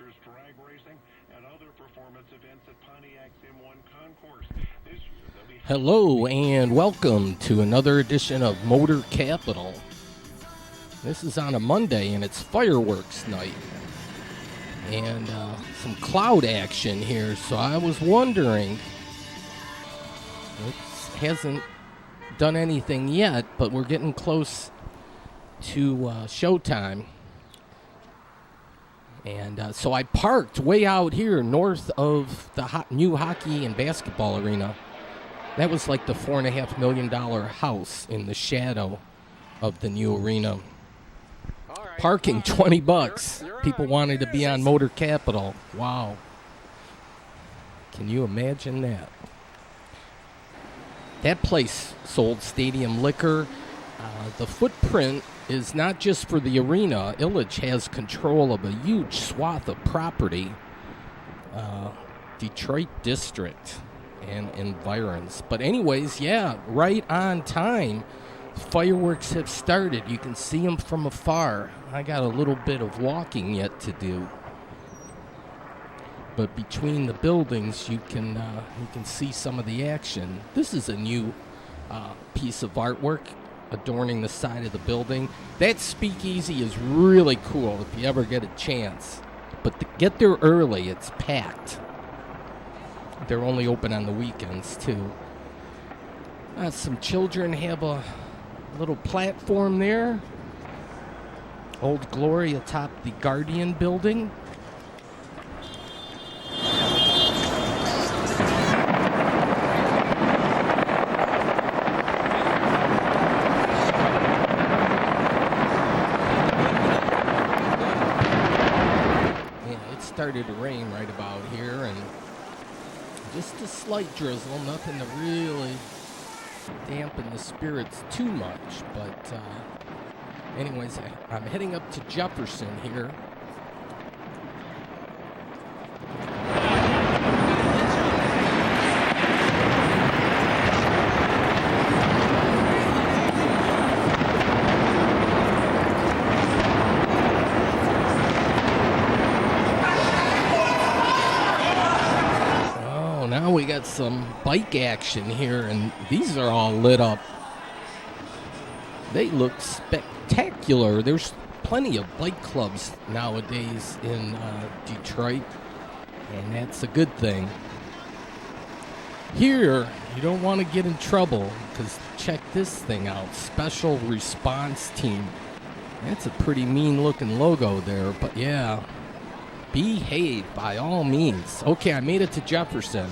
features drag racing and other performance events at Pontiac's M1 Concourse. This year, they'll be... Hello and welcome to another edition of Motor Capital. This is on a Monday and it's fireworks night. And some cloud action here, so I was wondering, it hasn't done anything yet, but we're getting close to showtime. And so I parked way out here north of the new hockey and basketball arena. That was like the $4.5 million house in the shadow of the new arena. Parking, $20. People wanted to be on Motor Capital. Wow. Can you imagine that? That place sold stadium liquor. The footprint is not just for the arena. Ilitch has control of a huge swath of property. Detroit District and environs. But anyways, yeah, right on time. Fireworks have started. You can see them from afar. I got a little bit of walking yet to do. But between the buildings, you can see some of the action. This is a new piece of artwork adorning the side of the building. That speakeasy is really cool if you ever get a chance. But get there early. It's packed. They're only open on the weekends, too. Some children have a little platform there. Old Glory atop the Guardian building. Started to rain right about here, and just a slight drizzle, nothing to really dampen the spirits too much. But anyways, I'm heading up to Jefferson here. We got some bike action here, and these are all lit up. They look spectacular. There's plenty of bike clubs nowadays in Detroit, and that's a good thing. Here, you don't want to get in trouble, because check this thing out. Special Response Team. That's a pretty mean-looking logo there, but yeah. Behave by all means. Okay, I made it to Jefferson.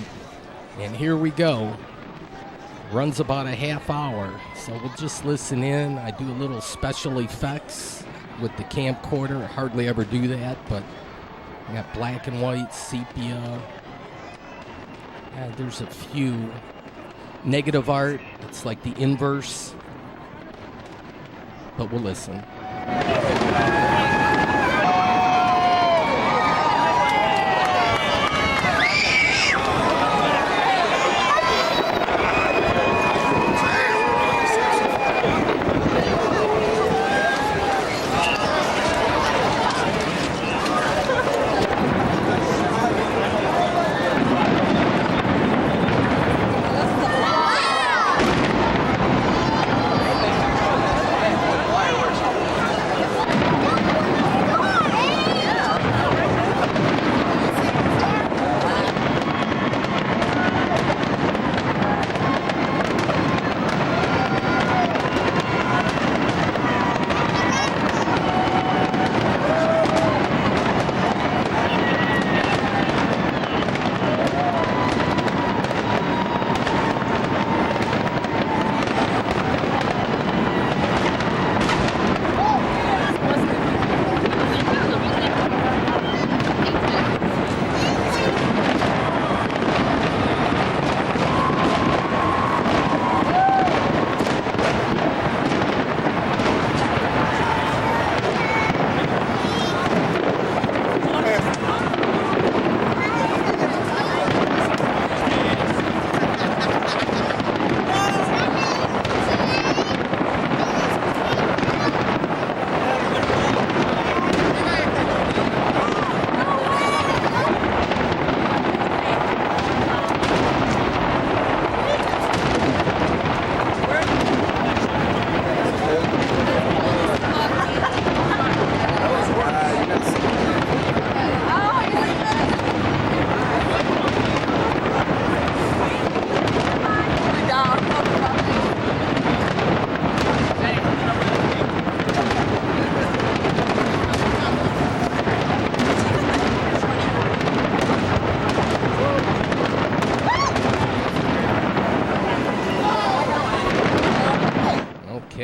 And here we go. Runs about a half hour, so we'll just listen in. I do a little special effects with the camcorder. I hardly ever do that, but I got black and white, sepia. There's a few negative art. It's like the inverse, but we'll listen.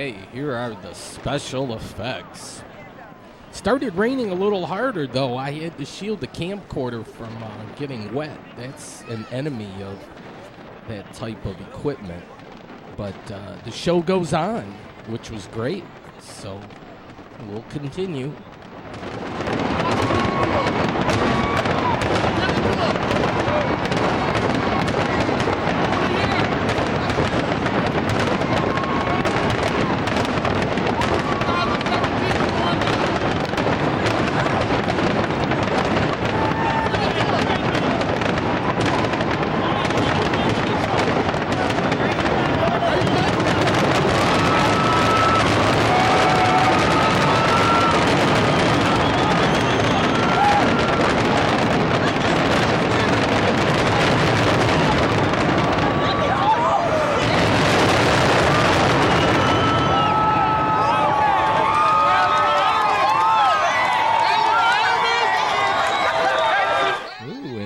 Okay, here are the special effects. Started raining a little harder, though. I had to shield the camcorder from getting wet. That's an enemy of that type of equipment. But the show goes on, which was great. So we'll continue.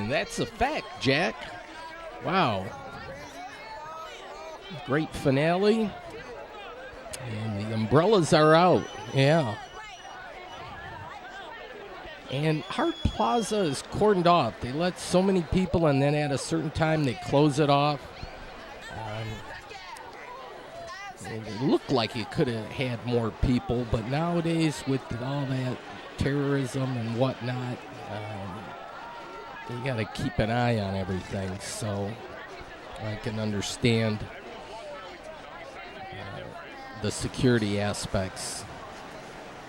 That's a fact, Jack. Wow. Great finale. And the umbrellas are out. Yeah. And Hart Plaza is cordoned off. They let so many people, and then at a certain time they close it off. It looked like it could have had more people, but nowadays with all that terrorism and whatnot, you got to keep an eye on everything. So I can understand the security aspects.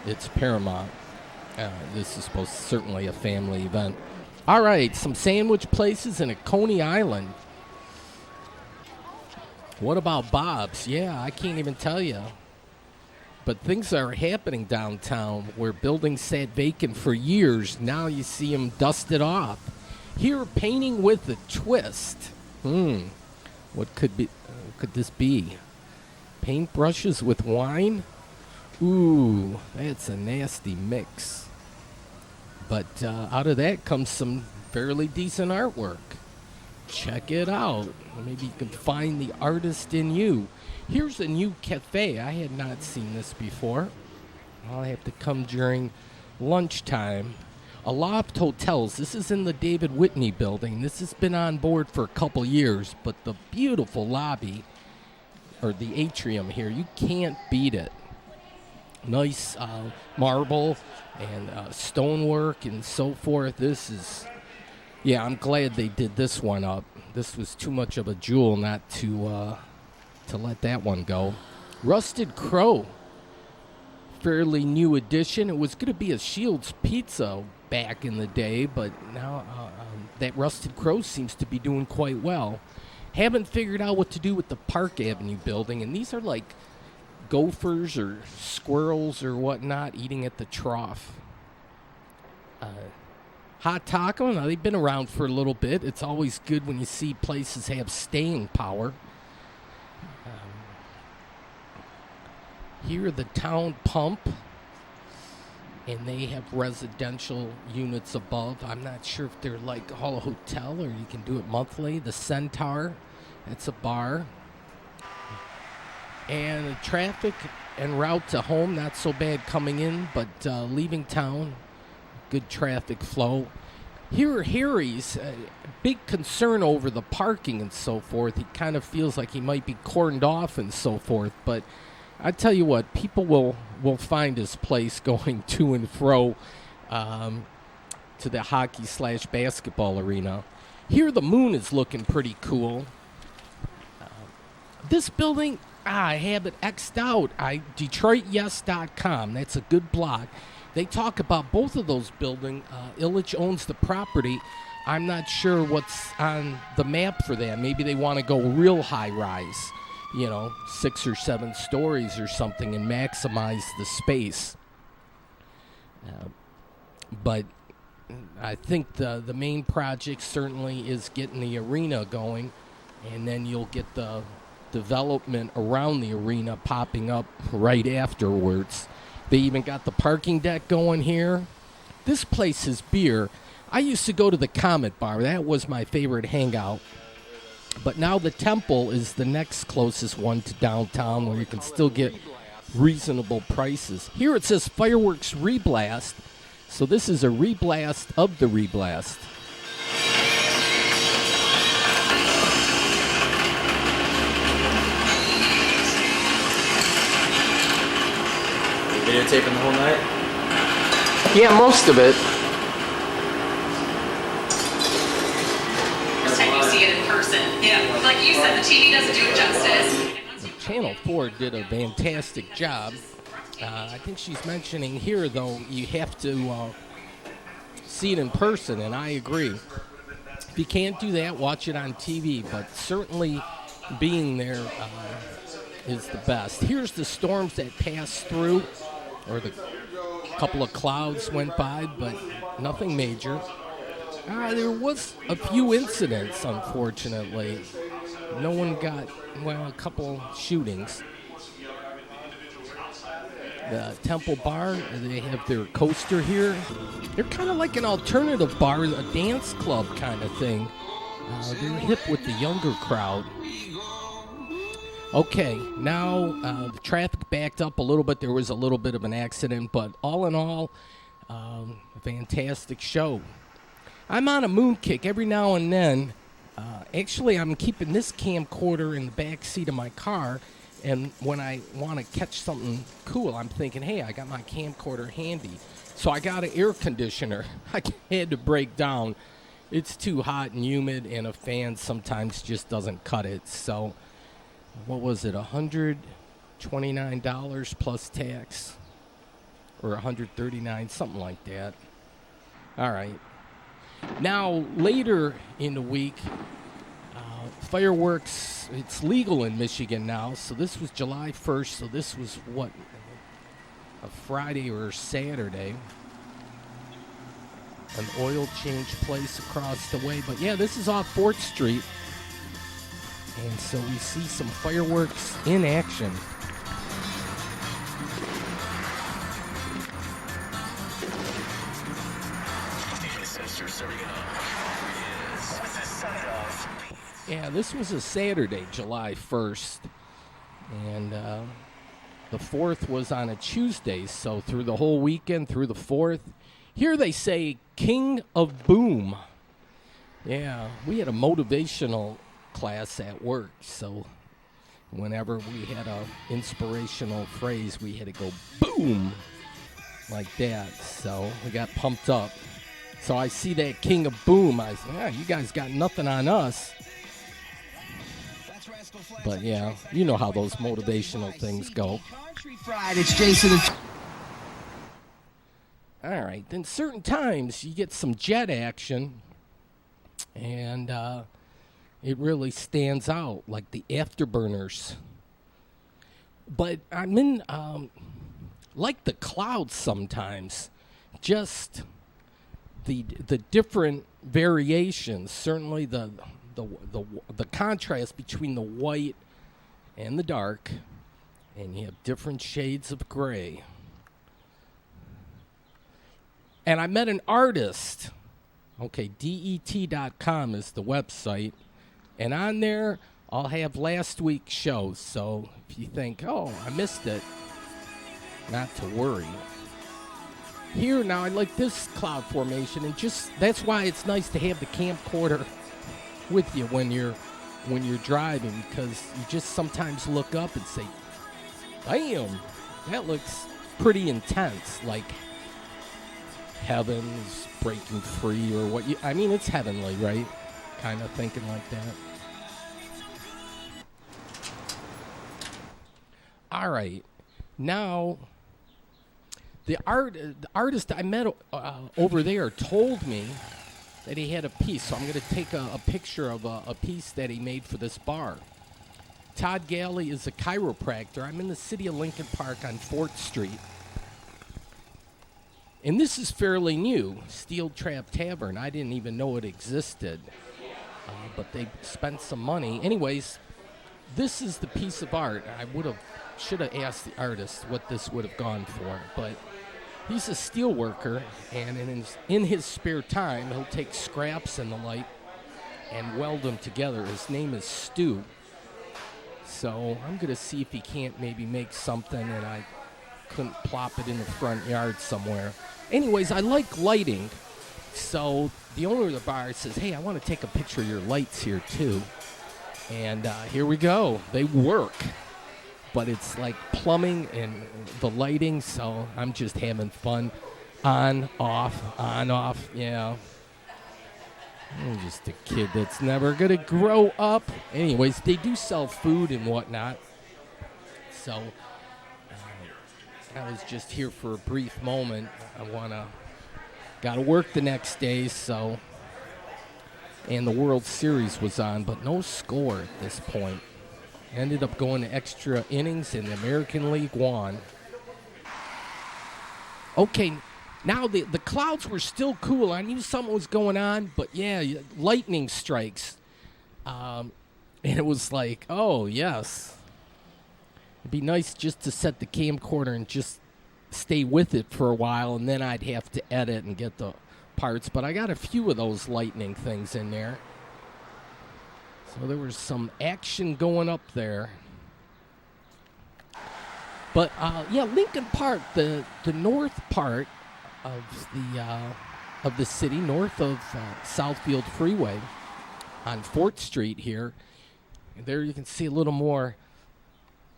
It's paramount. This is certainly a family event. All right, some sandwich places in a Coney Island. What about Bob's? Yeah, I can't even tell you. But things are happening downtown where buildings sat vacant for years. Now you see them dusted off. Here, painting with a twist. What could this be? Paintbrushes with wine? Ooh, that's a nasty mix. But out of that comes some fairly decent artwork. Check it out. Maybe you can find the artist in you. Here's a new cafe. I had not seen this before. I'll have to come during lunchtime. Aloft Hotels. This is in the David Whitney building. This has been on board for a couple years, but the beautiful lobby, or the atrium here, you can't beat it. Nice marble and stonework and so forth. This is, yeah, I'm glad they did this one up. This was too much of a jewel not to let that one go. Rusted Crow, fairly new addition. It was going to be a Shields Pizza back in the day, but now that Rusted Crow seems to be doing quite well. Haven't figured out what to do with the Park Avenue building, and these are like gophers or squirrels or whatnot eating at the trough. Hot Taco, now they've been around for a little bit. It's always good when you see places have staying power. Here, the Town Pump, and they have residential units above. I'm not sure if they're like a hotel or you can do it monthly. The Centaur, that's a bar. And the traffic en route to home, not so bad coming in, but leaving town, good traffic flow. Here, Harry's, big concern over the parking and so forth. He kind of feels like he might be cordoned off and so forth, but I tell you what, people will find his place going to and fro to the hockey/basketball arena. Here, the moon is looking pretty cool. This building, I have it X'd out. DetroitYes.com. That's a good blog. They talk about both of those buildings. Illich owns the property. I'm not sure what's on the map for that. Maybe they want to go real high rise. 6 or 7 stories or something and maximize the space. But I think the main project certainly is getting the arena going, and then you'll get the development around the arena popping up right afterwards. They even got the parking deck going here. This place is beer. I used to go to the Comet Bar. That was my favorite hangout. But now the Temple is the next closest one to downtown where you can still get reasonable prices. Here it says Fireworks Reblast, so this is a reblast of the reblast. Videotaping the whole night? Yeah, most of it. First time you see it in person. Yeah. Like you said, the TV doesn't do it justice. Channel 4 did a fantastic job. I think she's mentioning here, though, you have to see it in person, and I agree. If you can't do that, watch it on TV, but certainly being there is the best. Here's the storms that passed through, or the couple of clouds went by, but nothing major. There was a few incidents, unfortunately. No one got, well, a couple shootings. The Temple Bar, they have their coaster here. They're kind of like an alternative bar, a dance club kind of thing. They're hip with the younger crowd. Okay, now the traffic backed up a little bit. There was a little bit of an accident, but all in all, a fantastic show. I'm on a moon kick every now and then. Actually, I'm keeping this camcorder in the back seat of my car, and when I want to catch something cool, I'm thinking, hey, I got my camcorder handy. So I got an air conditioner. I had to break down. It's too hot and humid, and a fan sometimes just doesn't cut it. So what was it, $129 plus tax? Or $139, something like that. All right. Now, later in the week, fireworks, it's legal in Michigan now. So this was July 1st. So this was, what, a Friday or Saturday. An oil change place across the way. But, yeah, this is off 4th Street. And so we see some fireworks in action. Yeah, this was a Saturday, July 1st. And the 4th was on a Tuesday. So through the whole weekend, through the 4th. Here they say King of Boom. Yeah, we had a motivational class at work, so whenever we had a inspirational phrase, we had to go boom like that. So we got pumped up. So I see that King of Boom. I say, yeah, you guys got nothing on us. But yeah, you know how those motivational things go. It's Jason. All right, then certain times you get some jet action, and it really stands out, like the Afterburners. But I'm in, like the clouds sometimes, just the different variations. Certainly the contrast between the white and the dark, and you have different shades of gray. And I met an artist. Okay, det.com is the website. And on there, I'll have last week's show. So if you think, oh, I missed it, not to worry. Here now, I like this cloud formation. And just that's why it's nice to have the camcorder with you when you're driving. Because you just sometimes look up and say, damn, that looks pretty intense. Like heaven's breaking free or what I mean, it's heavenly, right? Kind of thinking like that. All right. Now, the artist I met over there told me that he had a piece. So I'm going to take a picture of a piece that he made for this bar. Todd Galley is a chiropractor. I'm in the city of Lincoln Park on 4th Street. And this is fairly new, Steel Trap Tavern. I didn't even know it existed, but they spent some money. Anyways, this is the piece of art. I should have asked the artist what this would have gone for, but he's a steel worker, and in his spare time, he'll take scraps and the like and weld them together. His name is Stu. So I'm going to see if he can't maybe make something, and I couldn't plop it in the front yard somewhere. Anyways, I like lighting. So the owner of the bar says, hey, I want to take a picture of your lights here too. And here we go. They work. But it's like plumbing and the lighting, so I'm just having fun. On, off, yeah. I'm just a kid that's never going to grow up. Anyways, they do sell food and whatnot. So I was just here for a brief moment. Got to work the next day, so. And the World Series was on, but no score at this point. Ended up going to extra innings, and the American League won. Okay, now the clouds were still cool. I knew something was going on, but yeah, lightning strikes. And it was like, oh, yes. It'd be nice just to set the camcorder and just stay with it for a while, and then I'd have to edit and get the parts. But I got a few of those lightning things in there. So there was some action going up there. But, yeah, Lincoln Park, the north part of the city, north of Southfield Freeway on 4th Street here. And there you can see a little more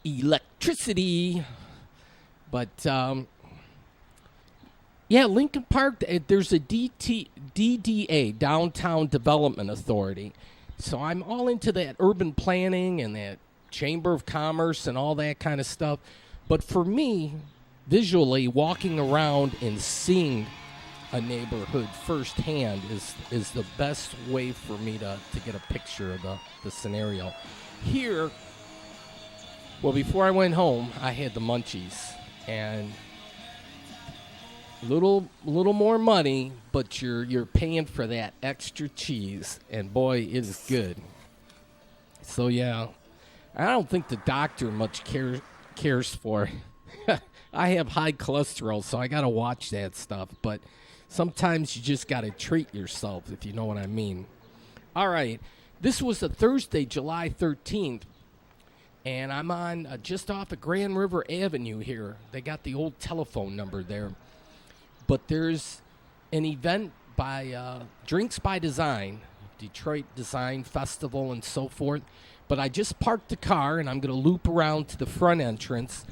electricity. But, yeah, Lincoln Park, there's a DDA, Downtown Development Authority. So I'm all into that urban planning and that Chamber of Commerce and all that kind of stuff. But for me, visually, walking around and seeing a neighborhood firsthand is the best way for me to get a picture of the scenario. Here, well, before I went home, I had the munchies. And little more money, but you're paying for that extra cheese, and boy, it is good. So yeah, I don't think the doctor much cares for. I have high cholesterol, so I gotta watch that stuff. But sometimes you just gotta treat yourself, if you know what I mean. All right, this was a Thursday, July 13th. And I'm on just off of Grand River Avenue here. They got the old telephone number there. But there's an event by Drinks by Design, Detroit Design Festival and so forth. But I just parked the car, and I'm going to loop around to the front entrance.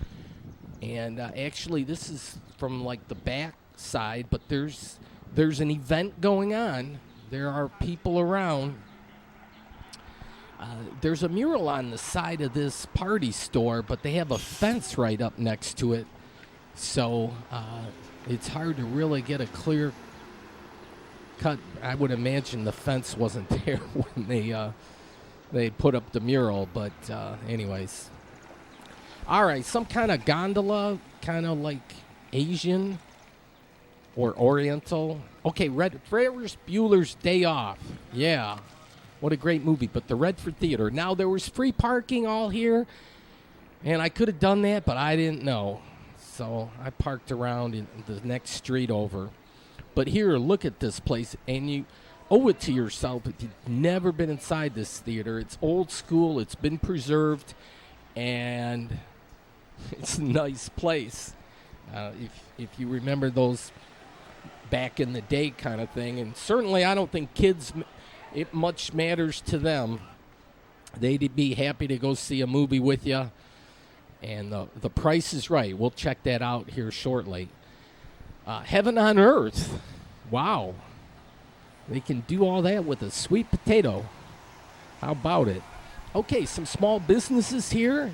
And actually, this is from, like, the back side. But there's an event going on. There are people around. There's a mural on the side of this party store, but they have a fence right up next to it. So it's hard to really get a clear cut. I would imagine the fence wasn't there when they put up the mural. But anyways. All right, some kind of gondola, kind of like Asian or Oriental. Okay, Ferris Bueller's Day Off. Yeah. What a great movie. But the Redford Theater. Now, there was free parking all here, and I could have done that, but I didn't know. So I parked around in the next street over. But here, look at this place, and you owe it to yourself if you've never been inside this theater. It's old school. It's been preserved, and it's a nice place. If you remember those back in the day kind of thing. And certainly I don't think kids... it much matters to them. They'd be happy to go see a movie with you. And the price is right. We'll check that out here shortly. Heaven on Earth. Wow. They can do all that with a sweet potato. How about it? Okay, some small businesses here.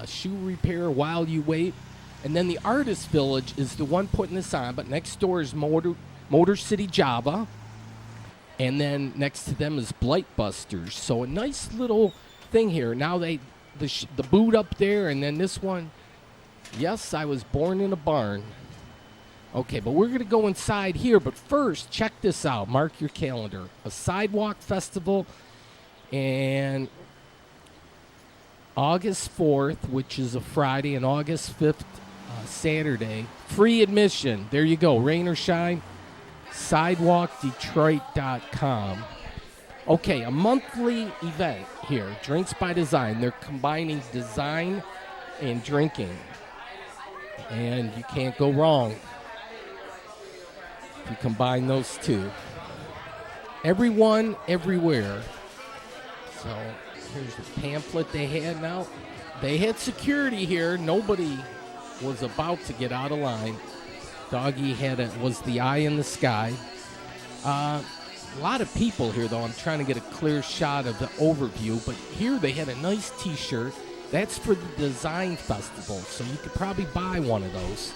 Shoe repair while you wait. And then the Artist Village is the one putting this on. But next door is Motor City Java. And then next to them is Blightbusters. So a nice little thing here. Now the boot up there, and then this one. Yes, I was born in a barn. Okay, but we're going to go inside here. But first, check this out. Mark your calendar. A sidewalk festival. And August 4th, which is a Friday, and August 5th, Saturday. Free admission. There you go. Rain or shine. SidewalkDetroit.com. Okay, a monthly event here, Drinks by Design. They're combining design and drinking. And you can't go wrong if you combine those two. Everyone, everywhere. So here's the pamphlet they had now. They had security here. Nobody was about to get out of line. Doggy was the eye in the sky. A lot of people here, though. I'm trying to get a clear shot of the overview. But here they had a nice T-shirt. That's for the Design Festival, so you could probably buy one of those.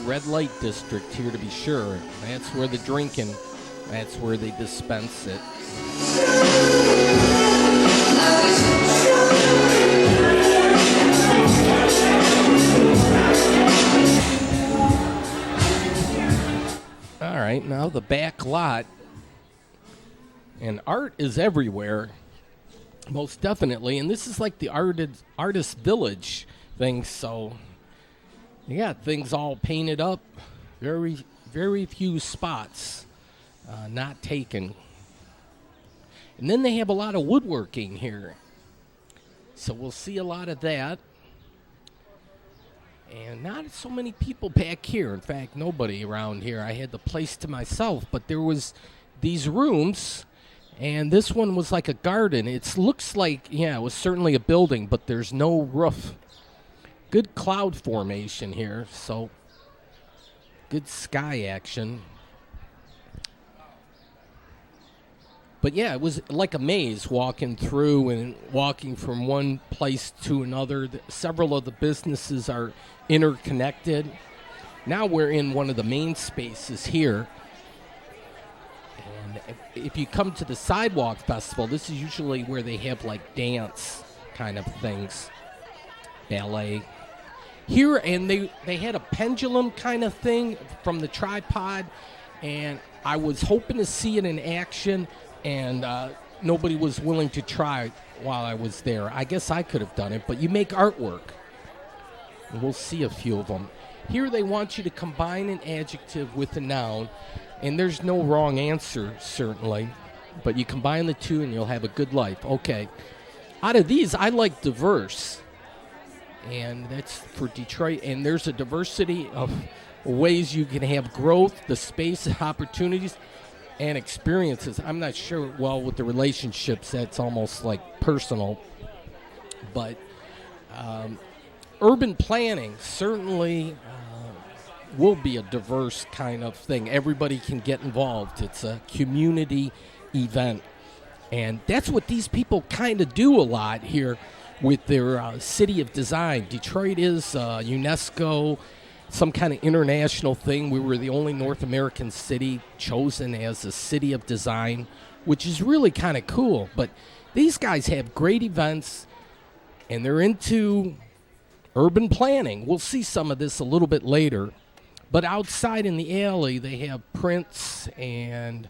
Red light district here to be sure. That's where the drinking, that's where they dispense it. All right, now the back lot. And art is everywhere, most definitely. And this is like the artist village thing, so you got things all painted up. Very, very few spots not taken. And then they have a lot of woodworking here. So we'll see a lot of that. And not so many people back here. In fact, nobody around here. I had the place to myself. But there was these rooms, and this one was like a garden. It looks like, it was certainly a building, but there's no roof. Good cloud formation here, so good sky action. But yeah, it was like a maze walking through and walking from one place to another. Several of the businesses are interconnected. Now we're in one of the main spaces here. And if you come to the Sidewalk Festival, this is usually where they have like dance kind of things, ballet. Here, and they had a pendulum kind of thing from the tripod, and I was hoping to see it in action, and nobody was willing to try while I was there. I guess I could have done it, but you make artwork, and we'll see a few of them. Here they want you to combine an adjective with a noun, and there's no wrong answer, certainly, but you combine the two and you'll have a good life. Okay. Out of these, I like diverse. And that's for Detroit. And there's a diversity of ways you can have growth, the space, opportunities, and experiences. I'm not sure, well, with the relationships, that's almost like personal. But urban planning certainly will be a diverse kind of thing. Everybody can get involved. It's a community event. And that's what these people kind of do a lot here with their City of Design. Detroit is UNESCO, some kind of international thing. We were the only North American city chosen as a City of Design, which is really kind of cool. But these guys have great events, and they're into urban planning. We'll see some of this a little bit later. But outside in the alley, they have Prince and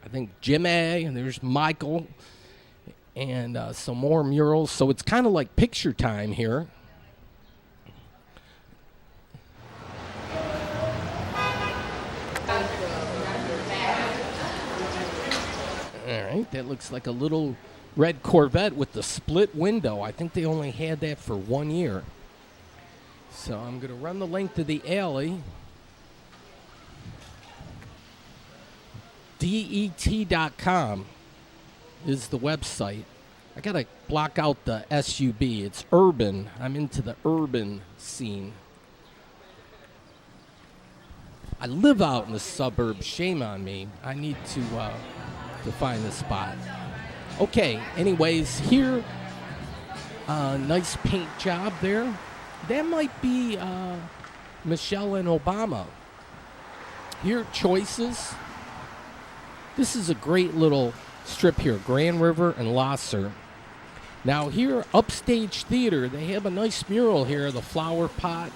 I think Jimmy, and there's Michael, and some more murals. So it's kind of like picture time here. All right, that looks like a little red Corvette with the split window. I think they only had that for 1 year. So I'm going to run the length of the alley. DET.com is the website. I got to block out the SUB. It's urban. I'm into the urban scene. I live out in the suburbs. Shame on me. I need to find the spot. Okay, anyways, here, nice paint job there. That might be Michelle and Obama. Here, Choices. This is a great little strip here, Grand River and Lasser. Now here, Upstage Theater, they have a nice mural here, the flower pot,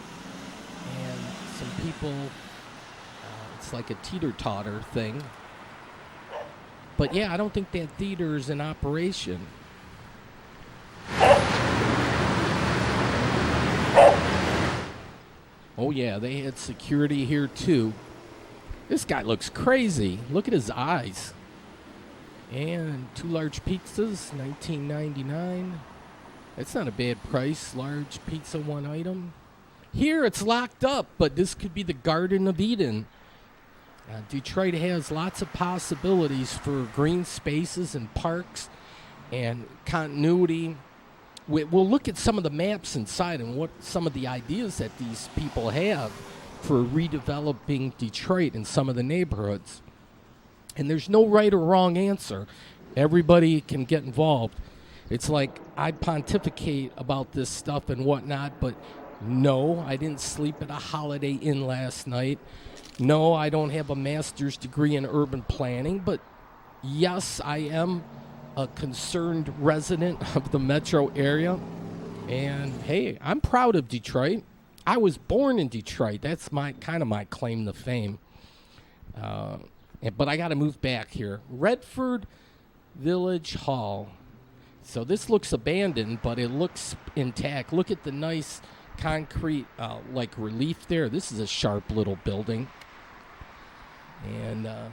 and some people, it's like a teeter-totter thing. But yeah, I don't think that theater is in operation. Oh yeah, they had security here too. This guy looks crazy. Look at his eyes. And 2 large pizzas, $19.99. That's not a bad price. Large pizza, 1 item. Here it's locked up, but this could be the Garden of Eden. Detroit has lots of possibilities for green spaces and parks and continuity. We'll look at some of the maps inside and what some of the ideas that these people have for redeveloping Detroit in some of the neighborhoods. And there's no right or wrong answer. Everybody can get involved. It's like I pontificate about this stuff and whatnot, but no, I didn't sleep at a Holiday Inn last night. No, I don't have a master's degree in urban planning, but yes, I am a concerned resident of the metro area. And hey, I'm proud of Detroit. I was born in Detroit. That's my claim to fame. But I got to move back here. Redford Village Hall. So this looks abandoned, but it looks intact. Look at the nice concrete relief there. This is a sharp little building. And it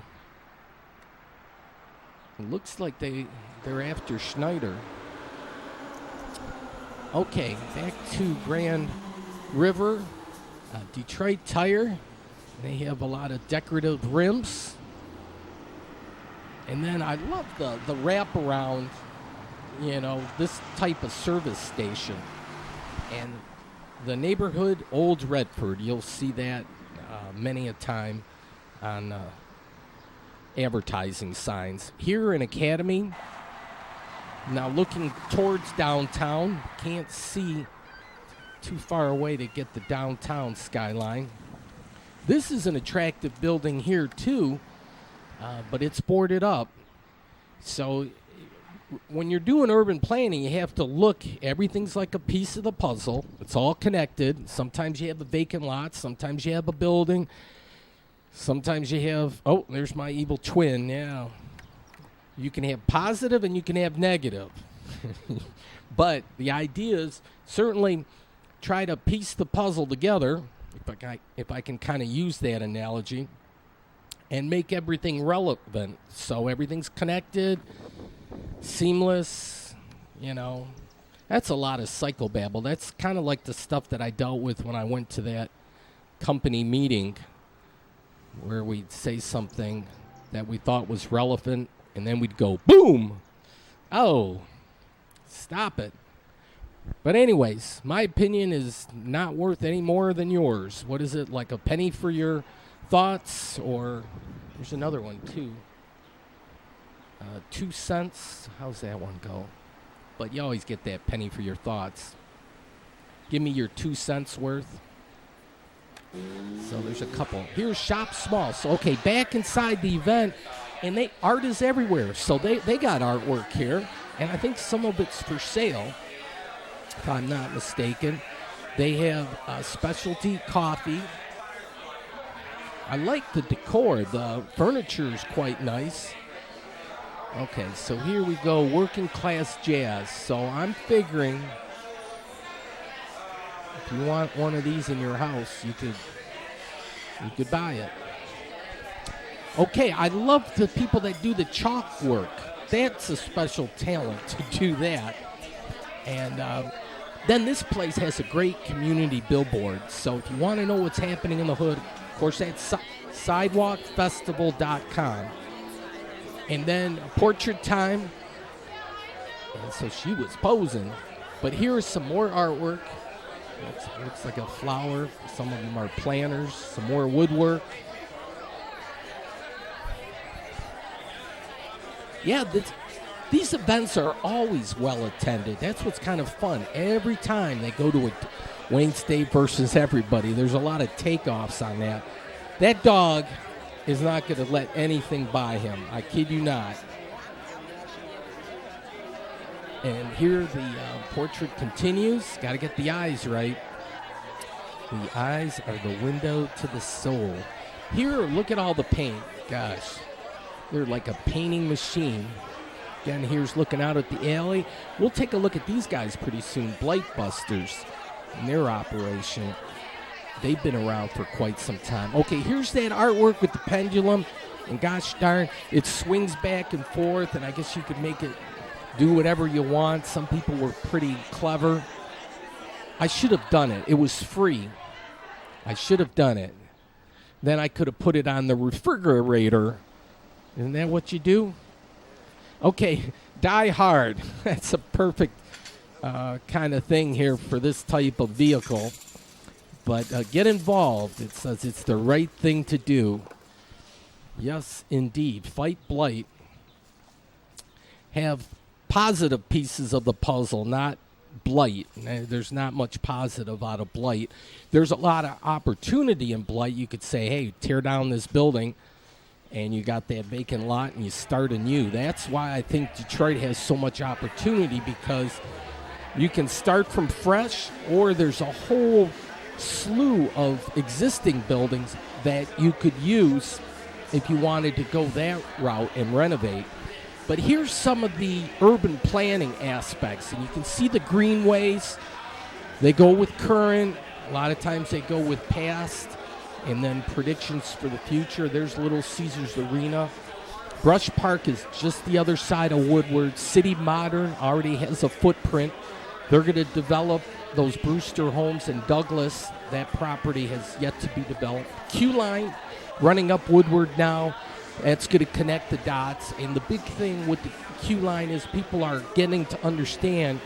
looks like they're after Schneider. Okay, back to Grand River. Detroit Tire. They have a lot of decorative rims. And then I love the wraparound, this type of service station. And the neighborhood, Old Redford, you'll see that many a time on advertising signs. Here in Academy, now looking towards downtown, can't see too far away to get the downtown skyline. This is an attractive building here too, but it's boarded up. So when you're doing urban planning, you have to look, everything's like a piece of the puzzle. It's all connected. Sometimes you have a vacant lot, sometimes you have a building, sometimes you have, oh, there's my evil twin, yeah. You can have positive and you can have negative. But the idea is certainly try to piece the puzzle together, if I can kind of use that analogy, and make everything relevant. So everything's connected, seamless, That's a lot of psychobabble. That's kind of like the stuff that I dealt with when I went to that company meeting where we'd say something that we thought was relevant, and then we'd go, boom! Oh, stop it. But anyways, my opinion is not worth any more than yours. What is it, like a penny for your thoughts? Or there's another one, too. 2 cents. How's that one go? But you always get that penny for your thoughts. Give me your 2 cents worth. So there's a couple. Here's Shop Small. So, okay, back inside the event, and art is everywhere. So they got artwork here, and I think some of it's for sale, if I'm not mistaken. They have specialty coffee. I like the decor. The furniture is quite nice. Okay, so here we go, working class jazz. So I'm figuring if you want one of these in your house, you could buy it. Okay, I love the people that do the chalk work. That's a special talent to do that. And then this place has a great community billboard. So if you want to know what's happening in the hood, of course, that's sidewalkfestival.com. And then Portrait Time. And so she was posing. But here's some more artwork. Looks like a flower. Some of them are planters. Some more woodwork. Yeah, these events are always well attended. That's what's kind of fun. Every time they go to Wayne State versus everybody. There's a lot of takeoffs on that. That dog is not going to let anything by him. I kid you not. And here the portrait continues. Got to get the eyes right. The eyes are the window to the soul. Here, look at all the paint. Gosh, they're like a painting machine. Again, here's looking out at the alley. We'll take a look at these guys pretty soon. Blight Busters and their operation. They've been around for quite some time. Okay, here's that artwork with the pendulum. And gosh darn, it swings back and forth, and I guess you could make it do whatever you want. Some people were pretty clever. I should have done it. It was free. I should have done it. Then I could have put it on the refrigerator. Isn't that what you do? Okay, Die Hard. That's a perfect kind of thing here for this type of vehicle. But get involved. It says it's the right thing to do. Yes, indeed. Fight Blight. Have positive pieces of the puzzle, not Blight. There's not much positive out of Blight. There's a lot of opportunity in Blight. You could say, hey, tear down this building, and you got that vacant lot, and you start anew. That's why I think Detroit has so much opportunity, because you can start from fresh, or there's a whole slew of existing buildings that you could use if you wanted to go that route and renovate. But here's some of the urban planning aspects, and you can see the greenways. They go with current. A lot of times they go with past, and then predictions for the future. There's Little Caesars Arena. Brush Park is just the other side of Woodward. City Modern already has a footprint. They're going to develop those Brewster homes in Douglas. That property has yet to be developed. Q-Line running up Woodward now. That's going to connect the dots. And the big thing with the Q-Line is people are getting to understand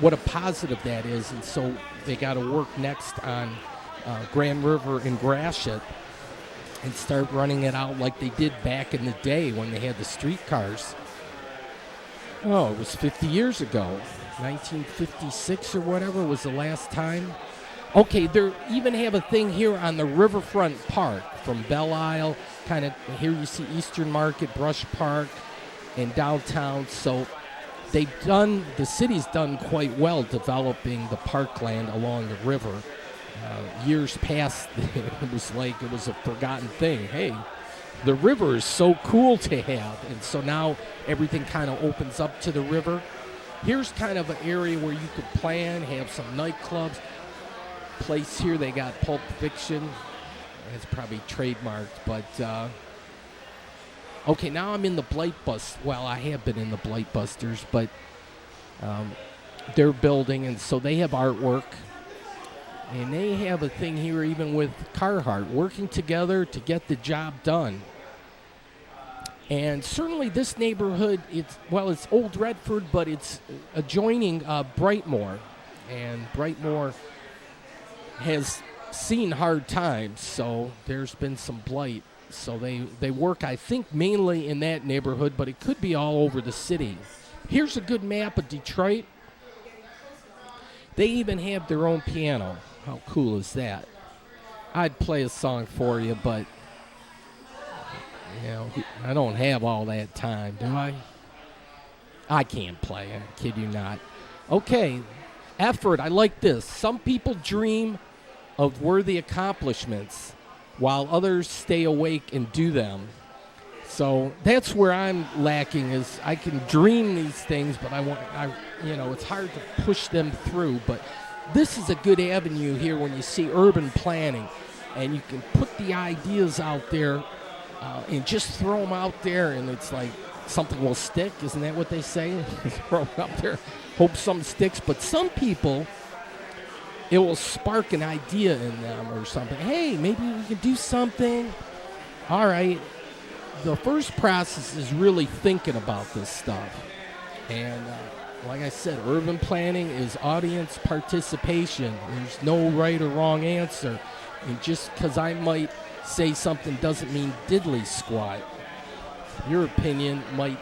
what a positive that is. And so they got to work next on Grand River and Gratiot and start running it out like they did back in the day when they had the streetcars. Oh, it was 50 years ago. 1956 or whatever was the last time. Okay, they even have a thing here on the Riverfront Park from Belle Isle. Kind of here you see Eastern Market, Brush Park, and downtown. So the city's done quite well developing the parkland along the river. Years past, it was a forgotten thing. Hey, the river is so cool to have. And so now everything kind of opens up to the river. Here's kind of an area where you could plan, have some nightclubs. Place here, they got Pulp Fiction. It's probably trademarked, but okay, now I'm in the Blight Bust. Well, I have been in the Blight Busters, but they're building, and so they have artwork. And they have a thing here even with Carhartt, working together to get the job done. And certainly this neighborhood, it's Old Redford, but it's adjoining Brightmoor. And Brightmoor has seen hard times, so there's been some blight. So they work, I think, mainly in that neighborhood, but it could be all over the city. Here's a good map of Detroit. They even have their own piano. How cool is that? I'd play a song for you, but I don't have all that time, do I? I can't play, I kid you not. Okay, effort, I like this. Some people dream of worthy accomplishments while others stay awake and do them. So that's where I'm lacking, is I can dream these things, but it's hard to push them through. But this is a good avenue here when you see urban planning, and you can put the ideas out there and just throw them out there, and it's like something will stick. Isn't that what they say? Throw it out there, hope something sticks. But some people, it will spark an idea in them or something. Hey, maybe we can do something. All right. The first process is really thinking about this stuff. And like I said, urban planning is audience participation. There's no right or wrong answer. And just because I might say something doesn't mean diddly squat. Your opinion might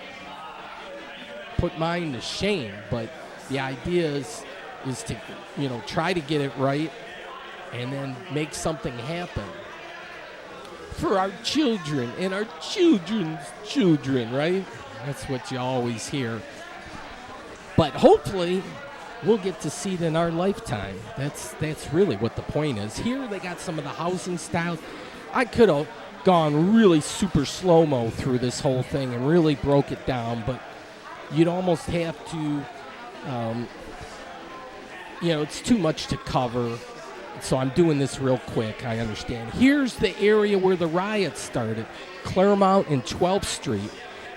put mine to shame, but the idea is is to, try to get it right and then make something happen for our children and our children's children, right? That's what you always hear. But hopefully we'll get to see it in our lifetime. That's really what the point is. Here they got some of the housing styles. I could have gone really super slow-mo through this whole thing and really broke it down, but you'd almost have to, it's too much to cover. So I'm doing this real quick, I understand. Here's the area where the riots started, Claremont and 12th Street.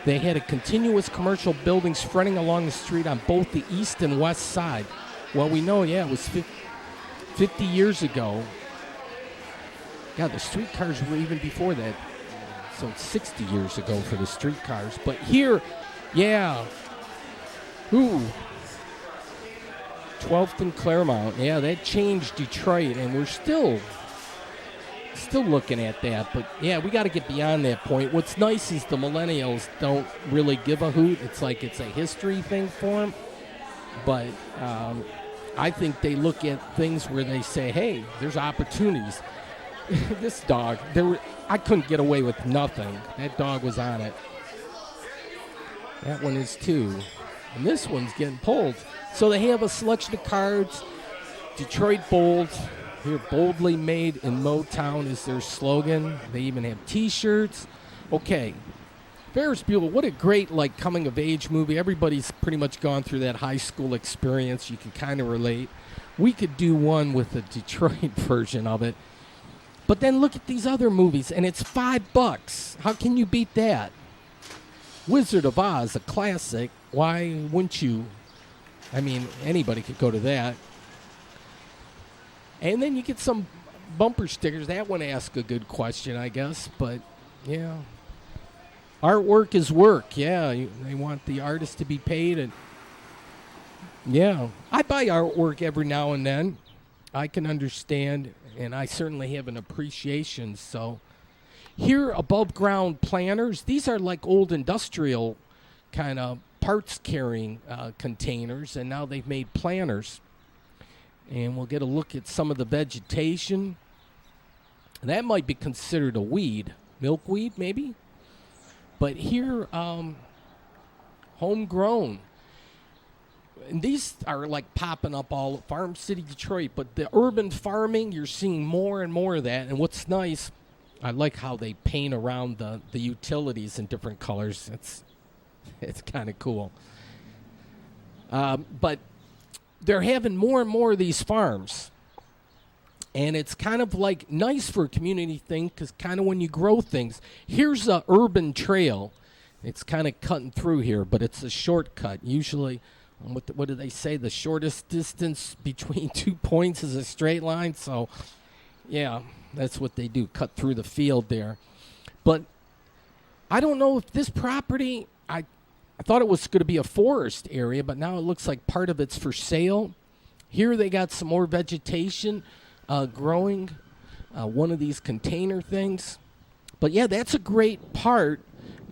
They had a continuous commercial building spreading along the street on both the east and west side. Well, we know, it was 50 years ago. God, the streetcars were even before that. So it's 60 years ago for the streetcars. But here, 12th and Claremont. Yeah, that changed Detroit, and we're still looking at that. But, we got to get beyond that point. What's nice is the millennials don't really give a hoot. It's like it's a history thing for them. But I think they look at things where they say, hey, there's opportunities. This dog, I couldn't get away with nothing. That dog was on it. That one is too. And this one's getting pulled. So they have a selection of cards. Detroit Bold. Here, boldly made in Motown is their slogan. They even have T-shirts. Okay. Ferris Bueller, what a great, coming-of-age movie. Everybody's pretty much gone through that high school experience. You can kind of relate. We could do one with the Detroit version of it. But then look at these other movies, and it's $5. How can you beat that? Wizard of Oz, a classic. Why wouldn't you? I mean, anybody could go to that. And then you get some bumper stickers. That one asks a good question, I guess. But, artwork is work. They want the artist to be paid. And I buy artwork every now and then. I can understand, and I certainly have an appreciation. So here, above ground planners, these are like old industrial kind of parts carrying containers, and now they've made planners. And we'll get a look at some of the vegetation. That might be considered a weed. Milkweed, maybe? But here, homegrown. And these are popping up all Farm City, Detroit. But the urban farming, you're seeing more and more of that. And what's nice, I like how they paint around the utilities in different colors. It's kind of cool. But they're having more and more of these farms. And it's kind of nice for a community thing because kind of when you grow things. Here's a urban trail. It's kind of cutting through here, but it's a shortcut. Usually, what do they say? The shortest distance between 2 points is a straight line. So, that's what they do, cut through the field there. But I don't know if this property, I thought it was going to be a forest area, but now it looks like part of it's for sale. Here they got some more vegetation growing, one of these container things. But that's a great part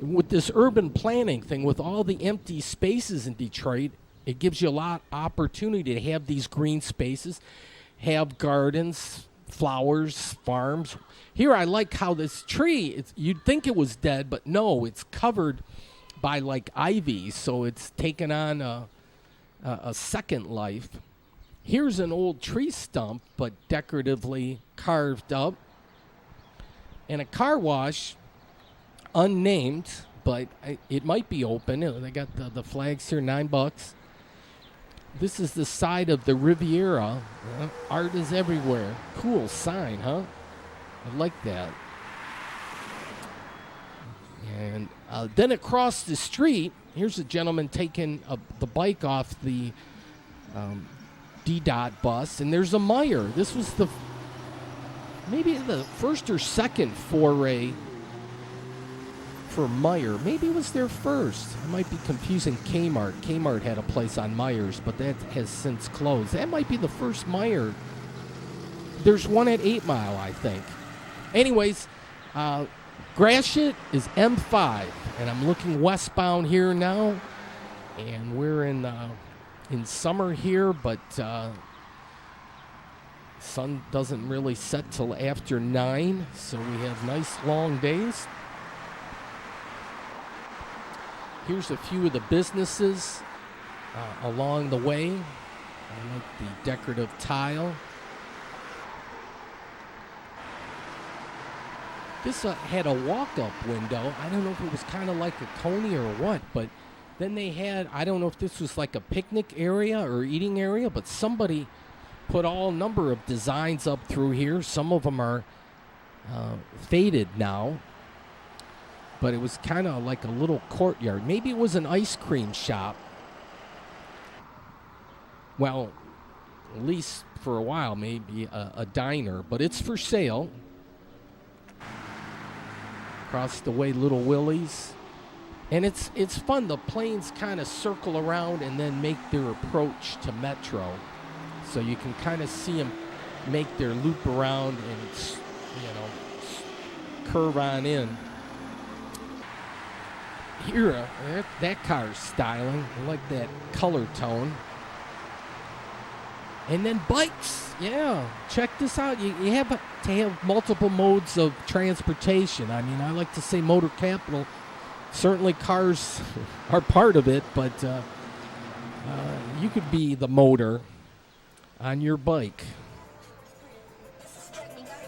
with this urban planning thing, with all the empty spaces in Detroit. It gives you a lot of opportunity to have these green spaces, have gardens, flowers, farms. Here I like how this tree, you'd think it was dead, but no, it's covered by ivy, so it's taken on a second life. Here's an old tree stump, but decoratively carved up. And a car wash, unnamed, but it might be open. They got the flags here, $9. This is the side of the Riviera. Art is everywhere. Cool sign, huh? I like that. And then across the street, here's a gentleman taking the bike off the D-Dot bus, and there's a Meijer. This was maybe the first or second foray for Meijer. Maybe it was their first. I might be confusing Kmart. Kmart had a place on Meijers, but that has since closed. That might be the first Meijer. There's one at 8 Mile, I think. Anyways, Gratiot is M5, and I'm looking westbound here now, and we're in in summer here, but sun doesn't really set till after 9, so we have nice long days. Here's a few of the businesses along the way. I like the decorative tile. This had a walk-up window. I don't know if it was kind of like a coney or what, but then they had, I don't know if this was like a picnic area or eating area, but somebody put all number of designs up through here. Some of them are faded now, but it was kind of like a little courtyard. Maybe it was an ice cream shop. Well, at least for a while, maybe a diner, but it's for sale. Across the way, Little Willie's. And it's fun. The planes kind of circle around and then make their approach to Metro. So you can kind of see them make their loop around and, curve on in. Here, that car's styling. I like that color tone. And then bikes. Yeah, check this out. You have to have multiple modes of transportation. I mean, I like to say motor capital. Certainly cars are part of it, but you could be the motor on your bike.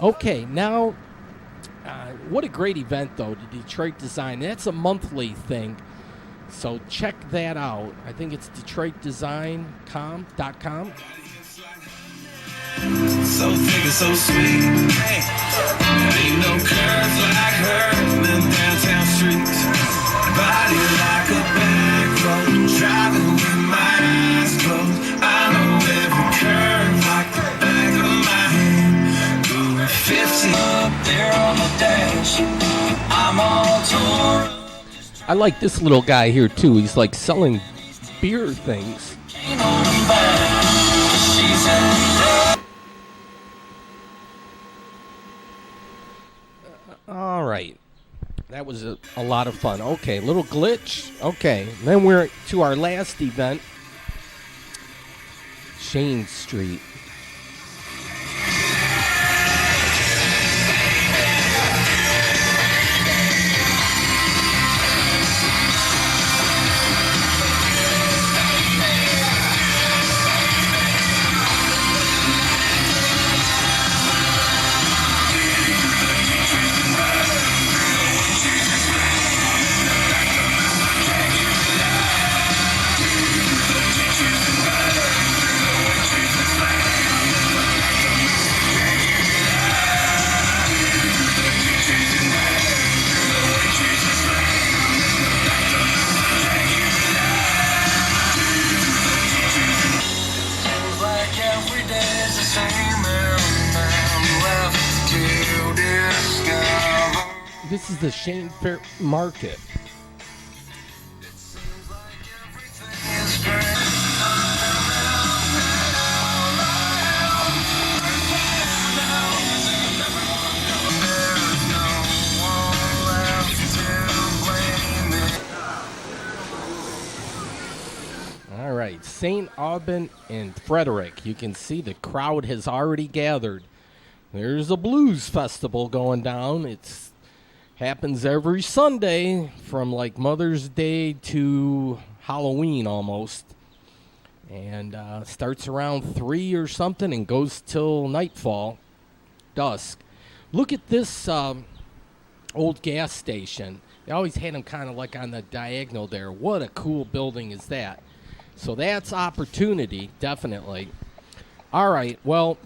Okay, now, what a great event, though, the Detroit Design. That's a monthly thing, so check that out. I think it's DetroitDesign.com. So thick and so sweet. Hey, ain't no curves like her in downtown streets. Body like a back road, driving with my eyes closed. I know every curve like the back of my hand. Doing 50 up there on the dash. I'm all torn. I like this little guy here too. He's like selling beer things. All right. That was a lot of fun. Okay, little glitch. Okay, then we're to our last event, Shane Street. This is the Shane Fair Market. All right, St. Aubin and Frederick. You can see the crowd has already gathered. There's a blues festival going down. It's happens every Sunday from like Mother's Day to Halloween almost. And starts around 3 or something and goes till nightfall, dusk. Look at this old gas station. They always had them kind of like on the diagonal there. What a cool building is that. So that's opportunity, definitely. All right, well,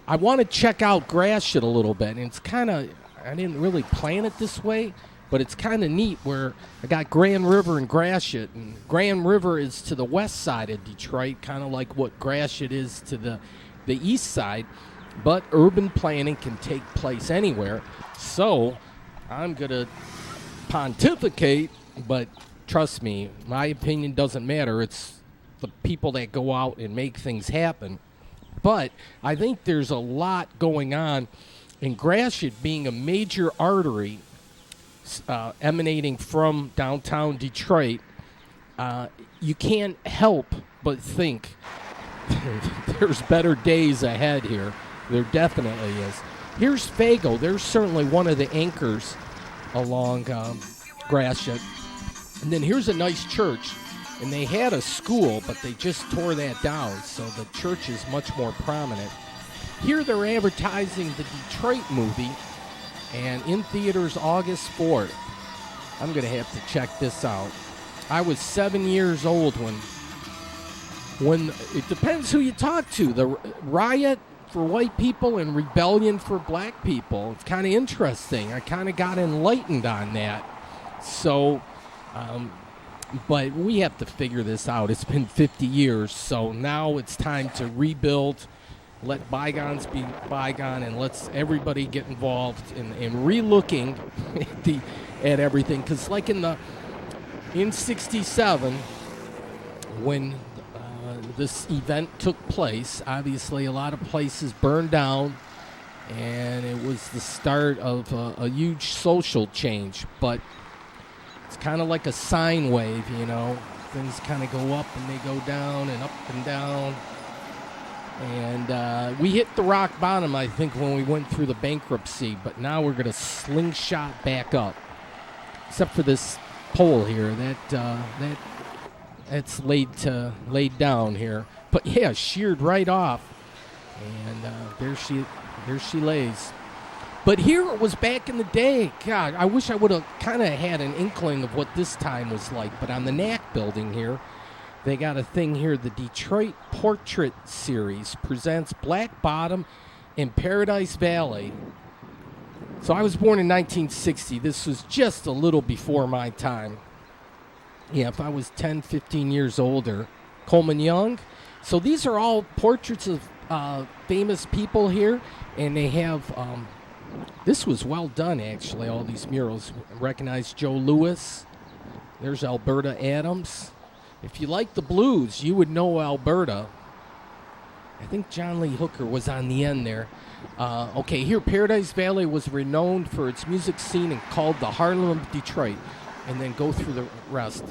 I want to check out Gratiot a little bit. And it's kind of, I didn't really plan it this way, but it's kind of neat where I got Grand River and Gratiot. And Grand River is to the west side of Detroit, kind of like what Gratiot is to the east side. But urban planning can take place anywhere. So I'm going to pontificate, but trust me, my opinion doesn't matter. It's the people that go out and make things happen. But I think there's a lot going on in Gratiot being a major artery emanating from downtown Detroit. You can't help but think there's better days ahead here. There definitely is. Here's Fago. They're certainly one of the anchors along Gratiot. And then here's a nice church. And they had a school, but they just tore that down, so the church is much more prominent. Here they're advertising the Detroit movie, and in theaters August 4th. I'm going to have to check this out. I was 7 years old when it depends who you talk to. The riot for white people and rebellion for black people. It's kind of interesting. I kind of got enlightened on that. So, but we have to figure this out. It's been 50 years, so now it's time to rebuild, let bygones be bygone, and let's everybody get involved in re-looking at everything. Because like in 67, when this event took place, obviously a lot of places burned down, and it was the start of a huge social change. But it's kind of like a sine wave, you know. Things kind of go up and they go down and up and down. And we hit the rock bottom, I think, when we went through the bankruptcy. But now we're going to slingshot back up. Except for this pole here. That's laid down here. But, yeah, sheared right off. And there she lays. But here it was back in the day. God, I wish I would have kind of had an inkling of what this time was like. But on the Knack building here, they got a thing here. The Detroit Portrait Series presents Black Bottom and Paradise Valley. So I was born in 1960. This was just a little before my time. Yeah, if I was 10, 15 years older. Coleman Young. So these are all portraits of famous people here. And they have... this was well done, actually, all these murals. Recognize Joe Louis. There's Alberta Adams. If you like the blues, you would know Alberta. I think John Lee Hooker was on the end there. Okay, here, Paradise Valley was renowned for its music scene and called the Harlem of Detroit. And then go through the rest.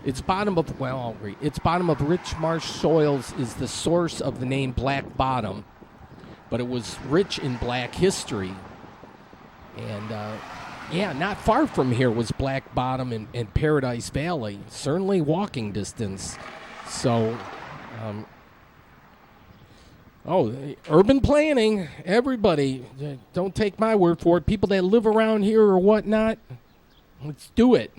Its bottom of rich marsh soils is the source of the name Black Bottom. But it was rich in black history. And, not far from here was Black Bottom and Paradise Valley. Certainly walking distance. So, urban planning. Everybody, don't take my word for it. People that live around here or whatnot, let's do it.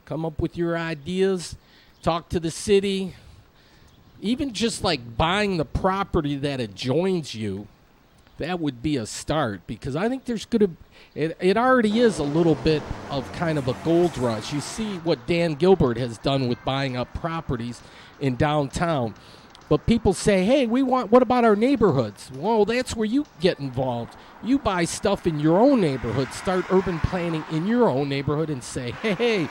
Come up with your ideas. Talk to the city. Even just like buying the property that adjoins you. That would be a start, because I think there's going to... It already is a little bit of kind of a gold rush. You see what Dan Gilbert has done with buying up properties in downtown. But people say, hey, what about our neighborhoods? Well, that's where you get involved. You buy stuff in your own neighborhood, start urban planning in your own neighborhood and say, hey,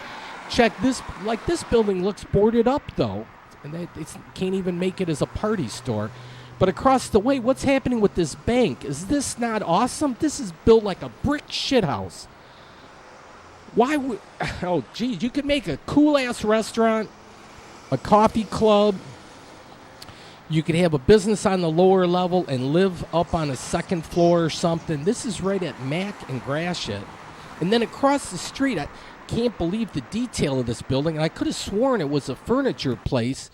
check this. Like this building looks boarded up, though. And it can't even make it as a party store. But across the way, what's happening with this bank? Is this not awesome? This is built like a brick shithouse. Why would... Oh, geez, you could make a cool-ass restaurant, a coffee club. You could have a business on the lower level and live up on a second floor or something. This is right at Mack and Gratiot. And then across the street, I can't believe the detail of this building. And I could have sworn it was a furniture place.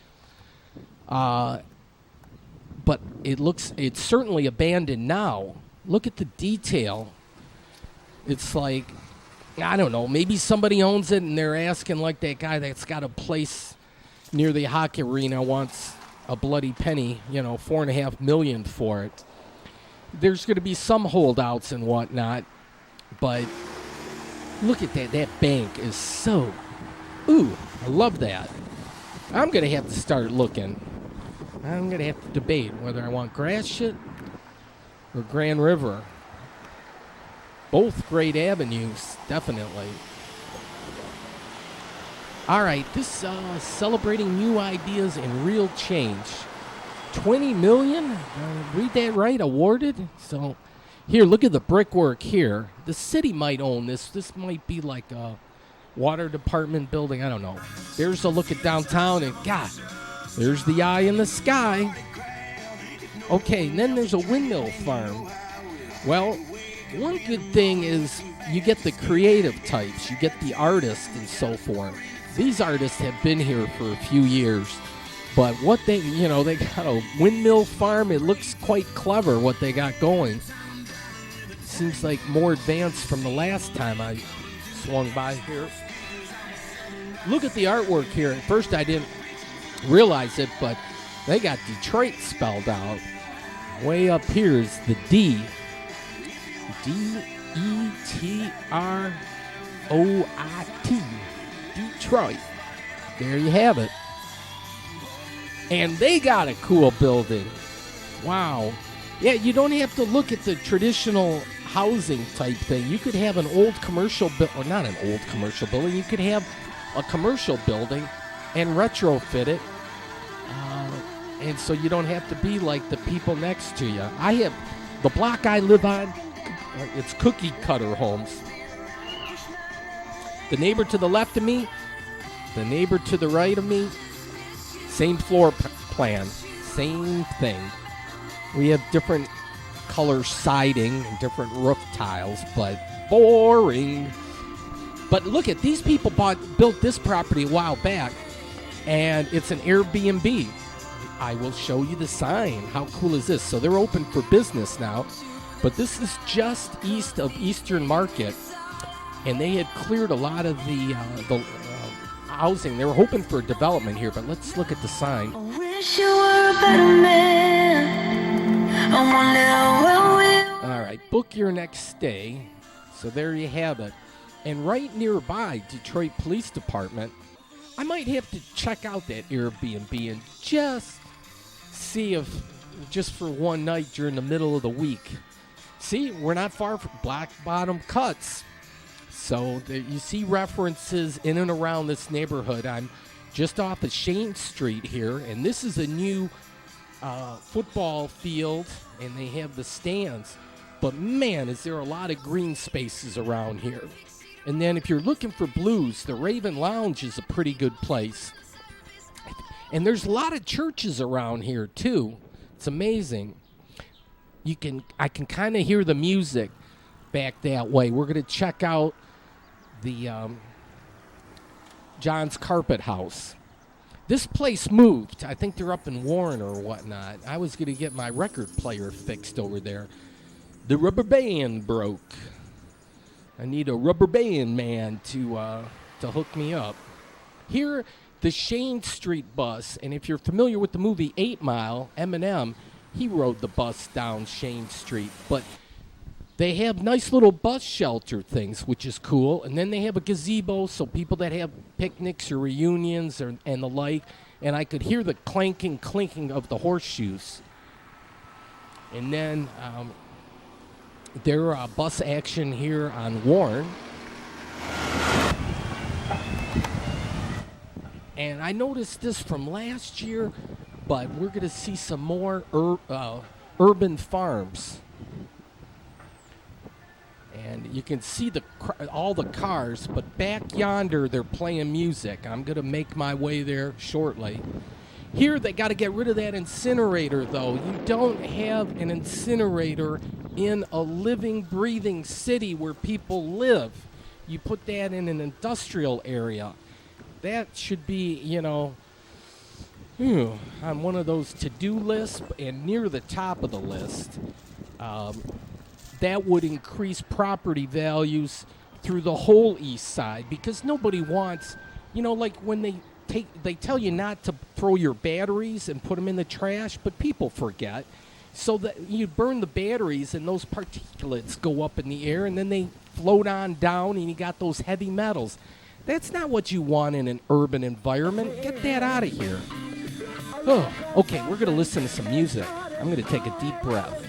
But it's certainly abandoned now. Look at the detail. It's like, I don't know, maybe somebody owns it and they're asking, like that guy that's got a place near the hockey arena wants a bloody penny, $4.5 million for it. There's going to be some holdouts and whatnot, but look at that. That bank is so, I love that. I'm going to have to start looking. I'm going to have to debate whether I want Gratiot or Grand River. Both great avenues, definitely. All right, this celebrating new ideas and real change. $20 million? Read that right? Awarded? So here, look at the brickwork here. The city might own this. This might be like a water department building. I don't know. There's a look at downtown, and God, There's the eye in the sky. Okay, and then there's a windmill farm. Well, one good thing is you get the creative types, you get the artists and so forth. These artists have been here for a few years, but what they got a windmill farm. It looks quite clever what they got going. Seems like more advanced from the last time I swung by here. Look at the artwork here. At first I didn't realize it, but they got Detroit spelled out. Way up here is the D. D-E-T-R-O-I-T. Detroit. There you have it. And they got a cool building. Wow. Yeah, you don't have to look at the traditional housing type thing. You could have an old commercial or not an old commercial building. You could have a commercial building and retrofit it. And so you don't have to be like the people next to you. I have the block I live on, it's cookie cutter homes. The neighbor to the left of me, the neighbor to the right of me, same floor plan, same thing. We have different color siding and different roof tiles, but boring. But look at these people built this property a while back, and it's an Airbnb. I will show you the sign. How cool is this? So they're open for business now, but this is just east of Eastern Market, and they had cleared a lot of the housing. They were hoping for development here, but let's look at the sign. I wish you were a better man. All right, book your next stay. So there you have it. And right nearby, Detroit Police Department, I might have to check out that Airbnb and just see if, just for one night during the middle of the week. See, we're not far from Black Bottom Cuts. So you see references in and around this neighborhood. I'm just off of Shane Street here, and this is a new football field, and they have the stands. But man, is there a lot of green spaces around here. And then if you're looking for blues, the Raven Lounge is a pretty good place. And there's a lot of churches around here too. It's amazing. I can kind of hear the music back that way. We're going to check out the John's Carpet House. This place moved. I think they're up in Warren or whatnot. I was going to get my record player fixed over there. The rubber band broke. I need a rubber band man to hook me up. Here, the Shane Street bus, and if you're familiar with the movie 8 Mile, Eminem, he rode the bus down Shane Street. But they have nice little bus shelter things, which is cool. And then they have a gazebo, so people that have picnics or reunions and the like. And I could hear the clinking of the horseshoes. And then there are bus action here on Warren. And I noticed this from last year, but we're going to see some more urban farms. And you can see all the cars, but back yonder they're playing music. I'm going to make my way there shortly. Here they got to get rid of that incinerator, though. You don't have an incinerator in a living, breathing city where people live. You put that in an industrial area. That should be, on one of those to-do lists and near the top of the list. That would increase property values through the whole east side, because nobody wants, like when they tell you not to throw your batteries and put them in the trash, but people forget. So that you burn the batteries and those particulates go up in the air and then they float on down and you got those heavy metals. That's not what you want in an urban environment. Get that out of here. Oh, okay, we're going to listen to some music. I'm going to take a deep breath.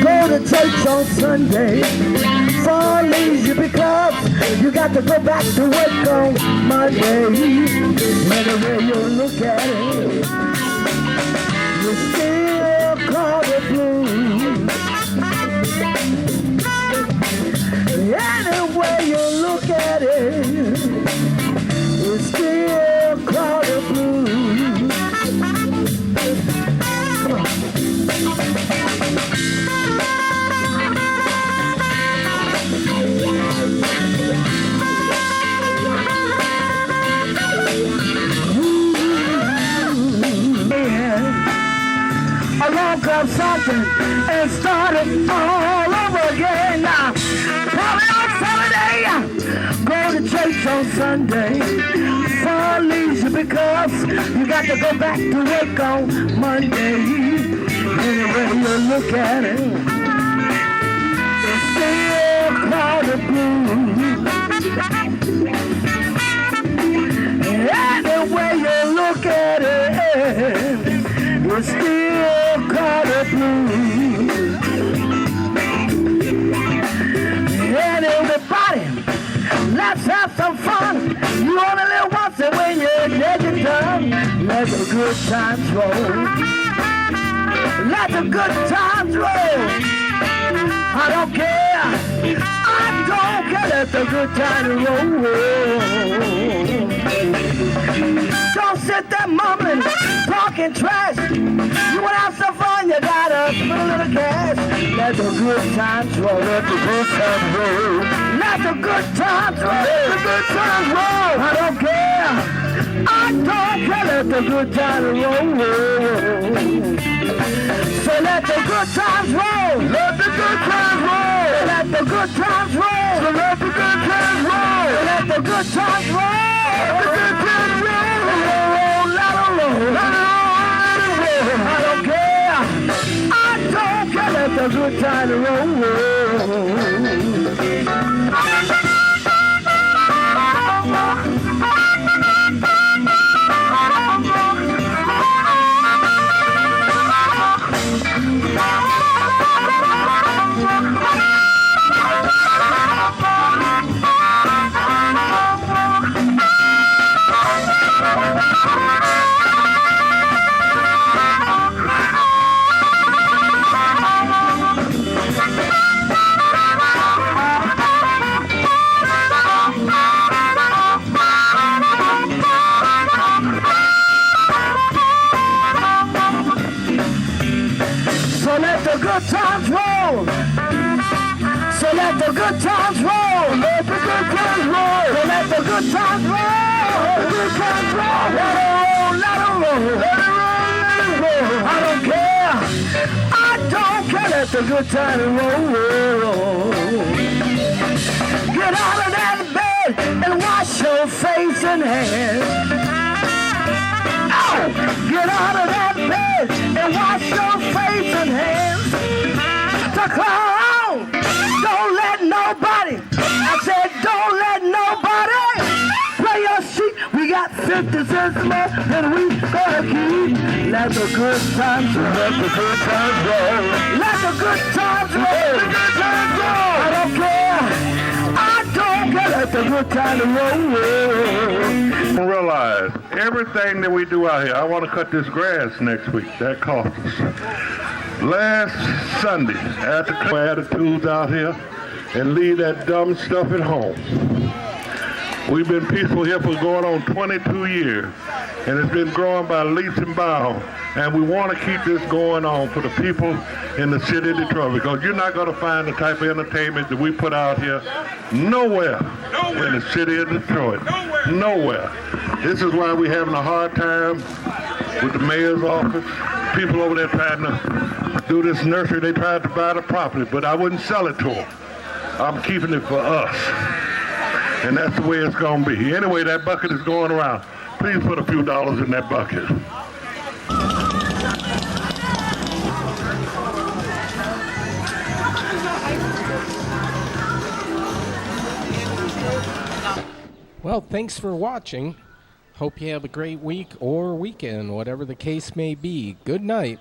Go to church on Sunday for lazy because you got to go back to work on Monday. Whatever you look at it, you still call the blues. Any way you look at it, you still along comes something and start it all over again. Now, probably on Saturday, go to church on Sunday for leisure because you got to go back to work on Monday. Anyway you look at it, it's still called the blues. Any way you look at it, it's still called the blues. And everybody, let's have some fun. You only live once, and when you're dead and done, let the good times roll. Let the good times roll. I don't care. I don't care. Let the good times roll. Don't sit there mumbling, talking trash. You want to have some fun, you gotta put a little cash. Let the good times roll. Let the good times roll. Let the good times roll. Let the good times roll. I don't care. I don't care. Let the good times roll. So let the good times roll. Let the good times roll. Let the good times roll. So let the good times roll. Let the good times roll. Let the good times roll. Let it roll. Let it roll. I don't care. I don't care. Let the good times roll. So let the good times roll. So let the good times roll. Let the good times roll. So let the good times roll. Let the good times roll. Let it roll. Let it roll. Let it roll. Let it roll. I don't care. I don't care. Let the good times roll. Get out of that bed and wash your face and hands. Get out of that bed and wash your face and hands. To clown, don't let nobody, I said don't let nobody play your sheet. We got 50 cents left and we gonna keep. Let the good times roll. Let the good times roll. Let the good times roll. Let the good times roll. I don't care. I don't care. Let the good times roll. Realize everything that we do out here. I want to cut this grass next week. That cost us. Last Sunday, after attitudes out here and leave that dumb stuff at home. We've been peaceful here for going on 22 years, and it's been growing by leaps and bounds. And we want to keep this going on for the people in the city of Detroit, because you're not going to find the type of entertainment that we put out here nowhere in the city of Detroit. Nowhere. This is why we're having a hard time with the mayor's office. People over there trying to do this nursery. They tried to buy the property, but I wouldn't sell it to them. I'm keeping it for us. And that's the way it's going to be. Anyway, that bucket is going around. Please put a few dollars in that bucket. Well, thanks for watching. Hope you have a great week or weekend, whatever the case may be. Good night.